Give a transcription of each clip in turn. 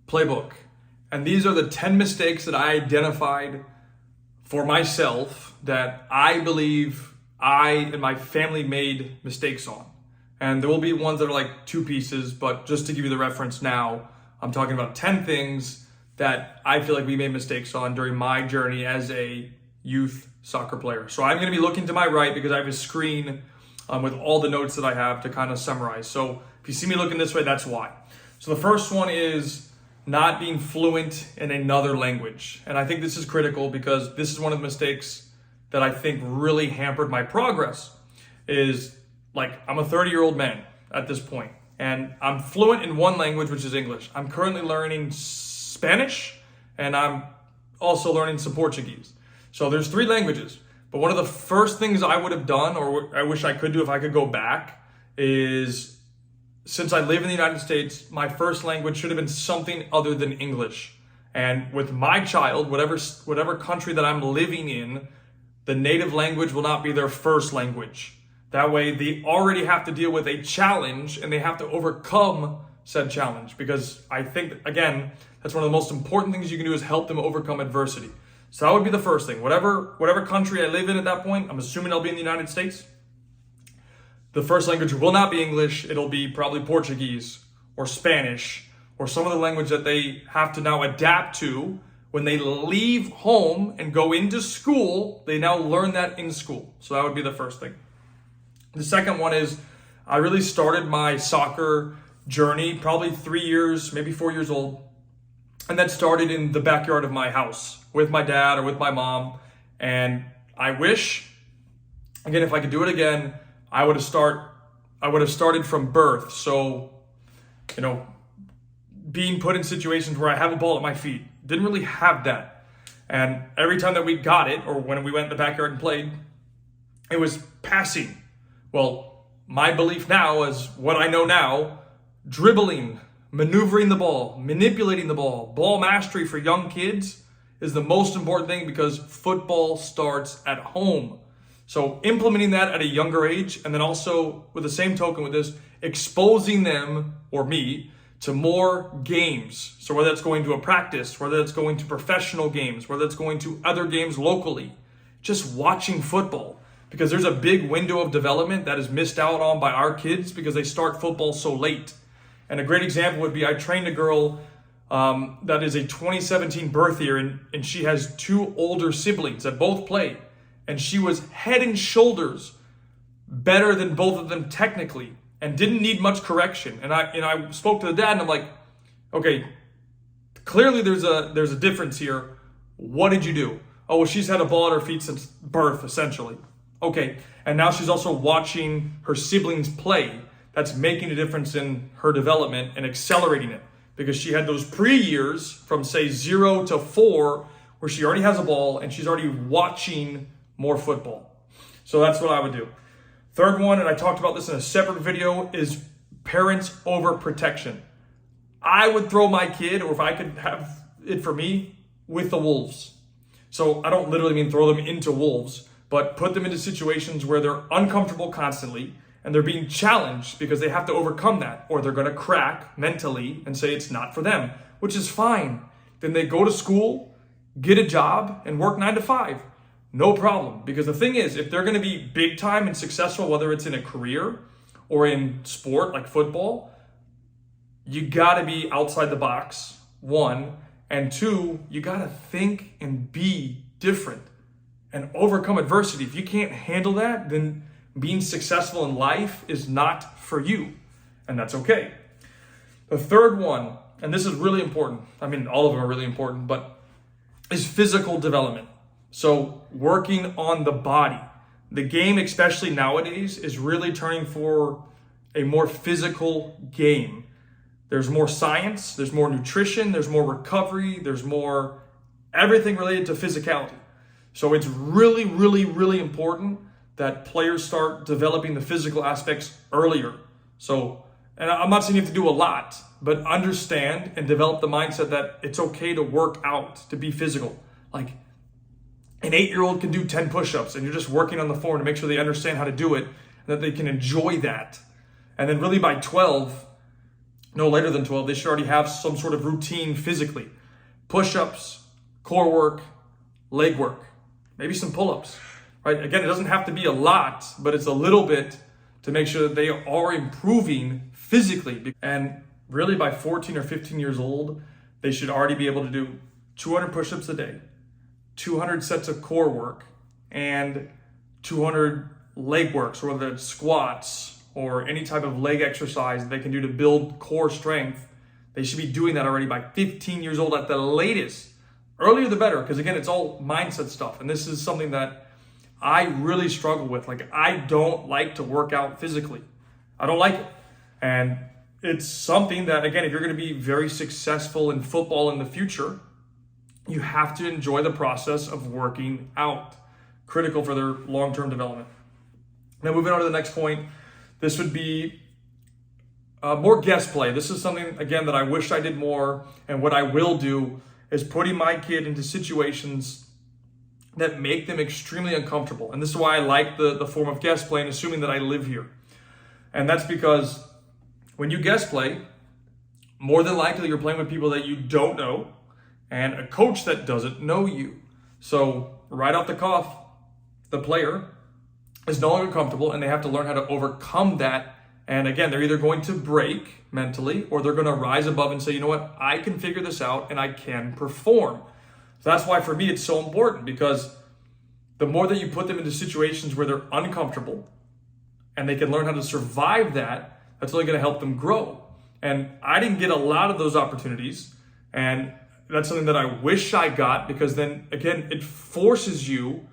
playbook. And these are the 10 mistakes that I identified for myself that I believe I and my family made mistakes on. And there will be ones that are like 2 pieces, but just to give you the reference now, I'm talking about 10 things that I feel like we made mistakes on during my journey as a youth soccer player. So I'm going to be looking to my right because I have a screen with all the notes that I have to kind of summarize. So if you see me looking this way, that's why. So the first one is not being fluent in another language. And I think this is critical because this is one of the mistakes that I think really hampered my progress. Is like, I'm a 30-year-old man at this point, and I'm fluent in one language, which is English. I'm currently learning Spanish, and I'm also learning some Portuguese. So there's 3 languages. But one of the first things I would have done, or I wish I could do if I could go back, is since I live in the United States, my first language should have been something other than English. And with my child, whatever country that I'm living in, the native language will not be their first language. That way they already have to deal with a challenge and they have to overcome said challenge. Because I think, again, that's one of the most important things you can do is help them overcome adversity. So that would be the first thing. Whatever country I live in at that point, I'm assuming I'll be in the United States. The first language will not be English. It'll be probably Portuguese or Spanish or some of the language that they have to now adapt to when they leave home and go into school. They now learn that in school. So that would be the first thing. The second one is I really started my soccer journey probably 3 years, maybe 4 years old. And that started in the backyard of my house with my dad or with my mom. And I wish, again, if I could do it again, I would have started from birth. So, being put in situations where I have a ball at my feet. Didn't really have that. And every time that we got it, or when we went in the backyard and played, it was passing. Well, my belief now is what I know now, dribbling, maneuvering the ball, manipulating the ball mastery for young kids is the most important thing because football starts at home. So implementing that at a younger age, and then also with the same token with this, exposing them, or me, to more games. So whether that's going to a practice, whether that's going to professional games, whether that's going to other games locally, just watching football. Because there's a big window of development that is missed out on by our kids because they start football so late. And a great example would be I trained a girl that is a 2017 birth year, and she has 2 older siblings that both play. And she was head and shoulders better than both of them technically and didn't need much correction. And I spoke to the dad and I'm like, okay, clearly there's a difference here. What did you do? Oh, well, she's had a ball at her feet since birth, essentially. Okay, and now she's also watching her siblings play. That's making a difference in her development and accelerating it because she had those pre-years from, say, 0 to 4 where she already has a ball and she's already watching more football. So that's what I would do. Third one, and I talked about this in a separate video, is parents overprotection. I would throw my kid, or if I could have it for me, with the wolves. So I don't literally mean throw them into wolves, but put them into situations where they're uncomfortable constantly and they're being challenged because they have to overcome that, or they're going to crack mentally and say it's not for them, which is fine. Then they go to school, get a job, and work 9 to 5. No problem. Because the thing is, if they're going to be big time and successful, whether it's in a career or in sport like football, you got to be outside the box, 1. And 2, you got to think and be different and overcome adversity. If you can't handle that, then being successful in life is not for you. And that's okay. The third one, and this is really important. I mean, all of them are really important, but is physical development. So working on the body. The game, especially nowadays, is really turning for a more physical game. There's more science, there's more nutrition, there's more recovery, there's more everything related to physicality. So it's really, really, really important that players start developing the physical aspects earlier. So, and I'm not saying you have to do a lot, but understand and develop the mindset that it's okay to work out, to be physical. Like an 8-year-old can do 10 push-ups and you're just working on the form to make sure they understand how to do it and that they can enjoy that. And then really by 12, no later than 12, they should already have some sort of routine physically. Push-ups, core work, leg work, maybe some pull-ups, right? Again, it doesn't have to be a lot, but it's a little bit to make sure that they are improving physically. And really by 14 or 15 years old, they should already be able to do 200 push-ups a day, 200 sets of core work, and 200 leg work, so whether it's squats or any type of leg exercise that they can do to build core strength. They should be doing that already by 15 years old at the latest. Earlier the better, because again, it's all mindset stuff. And this is something that I really struggle with. Like, I don't like to work out physically. I don't like it. And it's something that, again, if you're going to be very successful in football in the future, you have to enjoy the process of working out. Critical for their long-term development. Now, moving on to the next point, this would be more guest play. This is something, again, that I wish I did more. And what I will do is putting my kid into situations that make them extremely uncomfortable. And this is why I like the form of guest play and assuming that I live here. And that's because when you guest play, more than likely you're playing with people that you don't know and a coach that doesn't know you. So right off the cuff, the player is no longer comfortable and they have to learn how to overcome that. And again, they're either going to break mentally or they're going to rise above and say, you know what, I can figure this out and I can perform. So that's why for me it's so important, because the more that you put them into situations where they're uncomfortable and they can learn how to survive that, that's only going to help them grow. And I didn't get a lot of those opportunities, and that's something that I wish I got, because then again, it forces you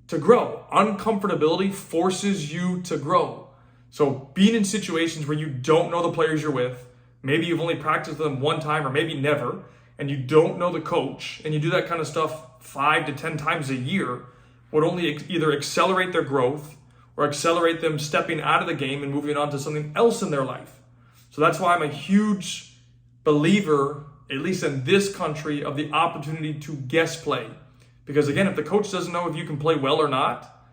to grow. Uncomfortability forces you to grow. So being in situations where you don't know the players you're with, maybe you've only practiced them one time or maybe never, and you don't know the coach, and you do that kind of stuff 5 to 10 times a year, would only either accelerate their growth or accelerate them stepping out of the game and moving on to something else in their life. So that's why I'm a huge believer, at least in this country, of the opportunity to guest play. Because again, if the coach doesn't know if you can play well or not,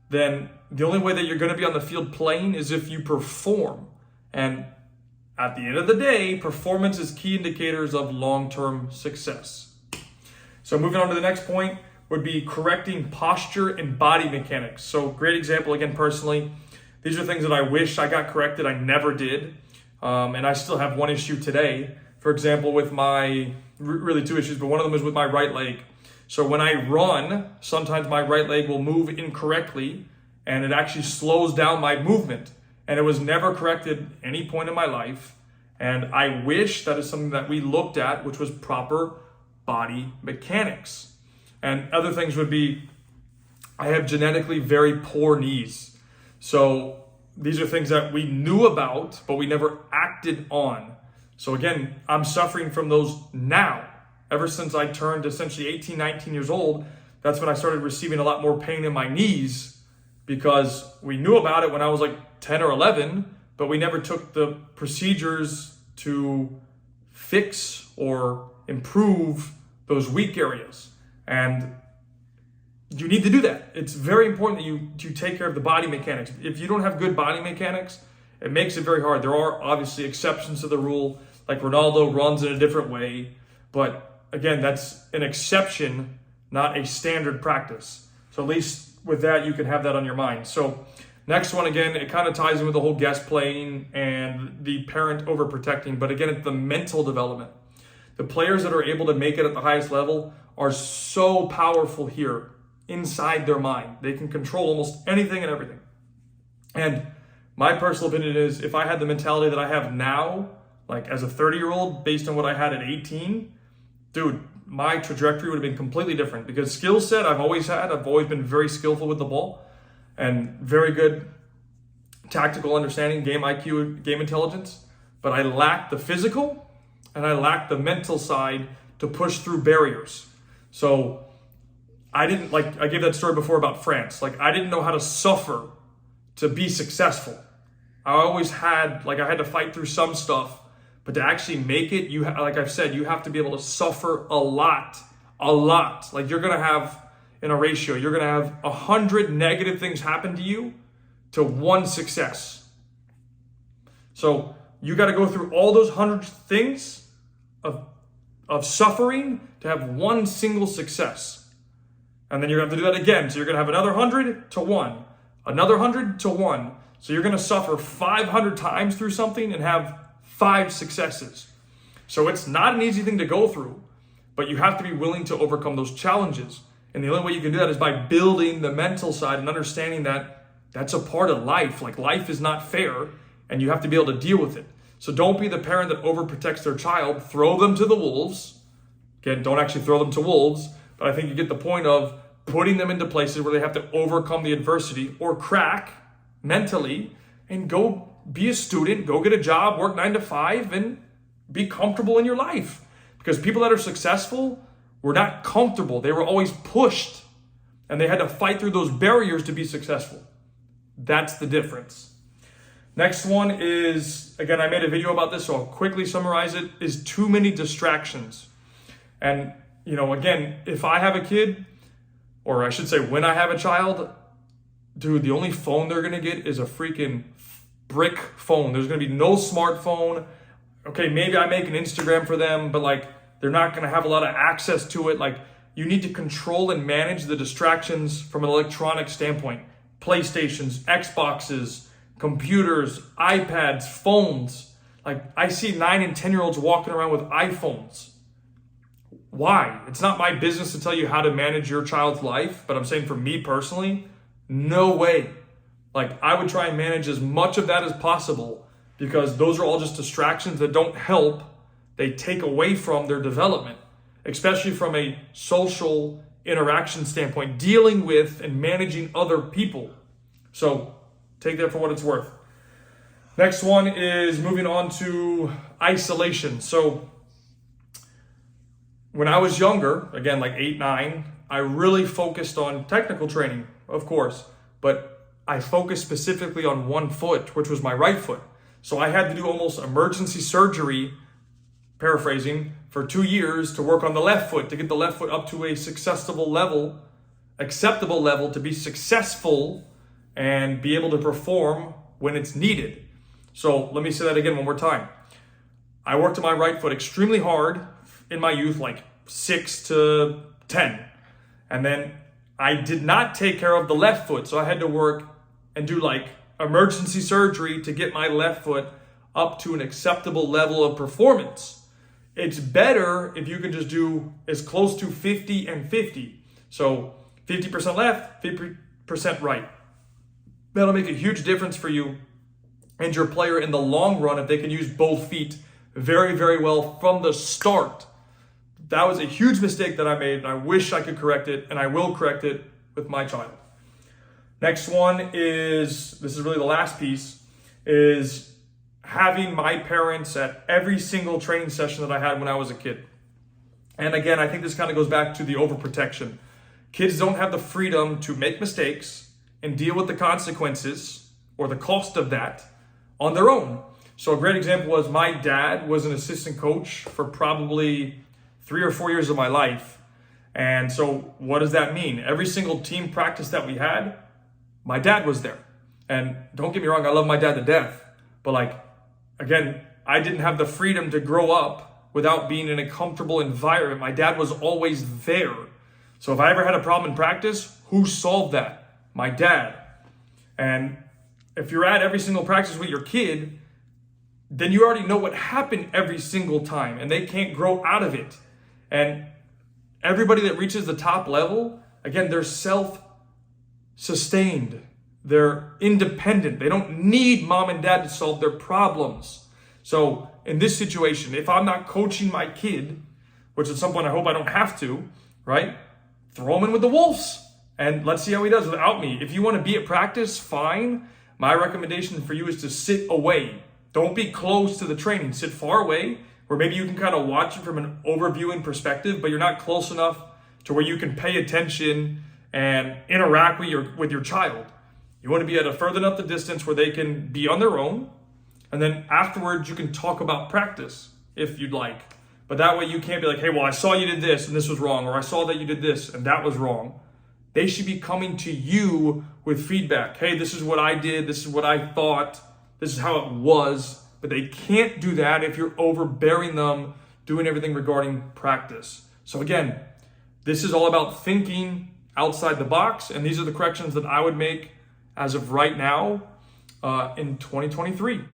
then the only way that you're going to be on the field playing is if you perform. And at the end of the day, performance is key indicators of long-term success. So moving on to the next point would be correcting posture and body mechanics. So great example, again, personally, these are things that I wish I got corrected. I never did. And I still have one issue today. For example, with really two issues, but one of them is with my right leg. So when I run, sometimes my right leg will move incorrectly and it actually slows down my movement. And it was never corrected at any point in my life. And I wish that is something that we looked at, which was proper body mechanics. And other things would be, I have genetically very poor knees. So these are things that we knew about, but we never acted on. So again, I'm suffering from those now. Ever since I turned essentially 18, 19 years old, that's when I started receiving a lot more pain in my knees, because we knew about it when I was like 10 or 11, but we never took the procedures to fix or improve those weak areas. And you need to do that. It's very important that you take care of the body mechanics. If you don't have good body mechanics, it makes it very hard. There are obviously exceptions to the rule, like Ronaldo runs in a different way, but again, that's an exception, not a standard practice. So at least with that, you can have that on your mind. So next one, again, it kind of ties in with the whole guest playing and the parent overprotecting, but again, it's the mental development. The players that are able to make it at the highest level are so powerful here inside their mind. They can control almost anything and everything. And my personal opinion is, if I had the mentality that I have now, like as a 30-year-old, based on what I had at 18, dude, my trajectory would have been completely different, because skill set I've always had. I've always been very skillful with the ball and very good tactical understanding, game IQ, game intelligence, but I lacked the physical and I lacked the mental side to push through barriers. So I didn't, like I gave that story before about France. Like, I didn't know how to suffer to be successful. I always had, I had to fight through some stuff, but to actually make it, like I've said, you have to be able to suffer a lot. Like, you're going to have, in a ratio, you're going to have 100 negative things happen to you to one success. So you got to go through all those 100 things of suffering to have one single success. And then you're going to have to do that again. So you're going to have another 100 to 1, another 100 to 1. So you're going to suffer 500 times through something and have 5 successes. So it's not an easy thing to go through, but you have to be willing to overcome those challenges. And the only way you can do that is by building the mental side and understanding that that's a part of life. Like, life is not fair and you have to be able to deal with it. So don't be the parent that overprotects their child. Throw them to the wolves. Again, don't actually throw them to wolves, but I think you get the point of putting them into places where they have to overcome the adversity or crack mentally and go be a student, go get a job, work 9 to 5 and be comfortable in your life. Because people that are successful were not comfortable. They were always pushed and they had to fight through those barriers to be successful. That's the difference. Next one is, again, I made a video about this, so I'll quickly summarize it, is too many distractions. And, again, if I have a kid, or I should say when I have a child, dude, the only phone they're going to get is a freaking brick phone. There's going to be no smartphone. Okay, maybe I make an Instagram for them, but they're not going to have a lot of access to it. You need to control and manage the distractions from an electronic standpoint. PlayStations, Xboxes, computers, iPads, phones. I see 9 and 10-year-olds walking around with iPhones. Why? It's not my business to tell you how to manage your child's life, but I'm saying for me personally, no way. I would try and manage as much of that as possible, because those are all just distractions that don't help. They take away from their development, especially from a social interaction standpoint, dealing with and managing other people. So take that for what it's worth. Next one is moving on to isolation. So when I was younger, again, 8, 9, I really focused on technical training, of course, but I focused specifically on one foot, which was my right foot. So I had to do almost emergency surgery, paraphrasing, for 2 years to work on the left foot, to get the left foot up to a acceptable level to be successful and be able to perform when it's needed. So let me say that again one more time. I worked on my right foot extremely hard in my youth, 6 to 10. And then I did not take care of the left foot. So I had to work and do emergency surgery to get my left foot up to an acceptable level of performance. It's better if you can just do as close to 50 and 50. So 50% left, 50% right. That'll make a huge difference for you and your player in the long run if they can use both feet very, very well from the start. That was a huge mistake that I made, and I wish I could correct it, and I will correct it with my child. Next one is, this is really the last piece, is having my parents at every single training session that I had when I was a kid. And again, I think this kind of goes back to the overprotection. Kids don't have the freedom to make mistakes and deal with the consequences or the cost of that on their own. So a great example was my dad was an assistant coach for probably 3 or 4 years of my life. And so what does that mean? Every single team practice that we had, my dad was there. And don't get me wrong, I love my dad to death. But again, I didn't have the freedom to grow up without being in a comfortable environment. My dad was always there. So if I ever had a problem in practice, who solved that? My dad. And if you're at every single practice with your kid, then you already know what happened every single time and they can't grow out of it. And everybody that reaches the top level, again, they're self-sustained. They're independent. They don't need mom and dad to solve their problems. So in this situation, if I'm not coaching my kid, which at some point I hope I don't have to, right? Throw him in with the wolves and let's see how he does without me. If you want to be at practice, fine. My recommendation for you is to sit away. Don't be close to the training. Sit far away, where maybe you can kind of watch it from an overviewing perspective, but you're not close enough to where you can pay attention and interact with your child. You want to be at a further enough the distance where they can be on their own. And then afterwards, you can talk about practice if you'd like. But that way you can't be like, hey, well, I saw you did this and this was wrong, or I saw that you did this and that was wrong. They should be coming to you with feedback. Hey, this is what I did. This is what I thought. This is how it was. but they can't do that if you're overbearing them, doing everything regarding practice. So again, this is all about thinking outside the box, and these are the corrections that I would make as of right now in 2023.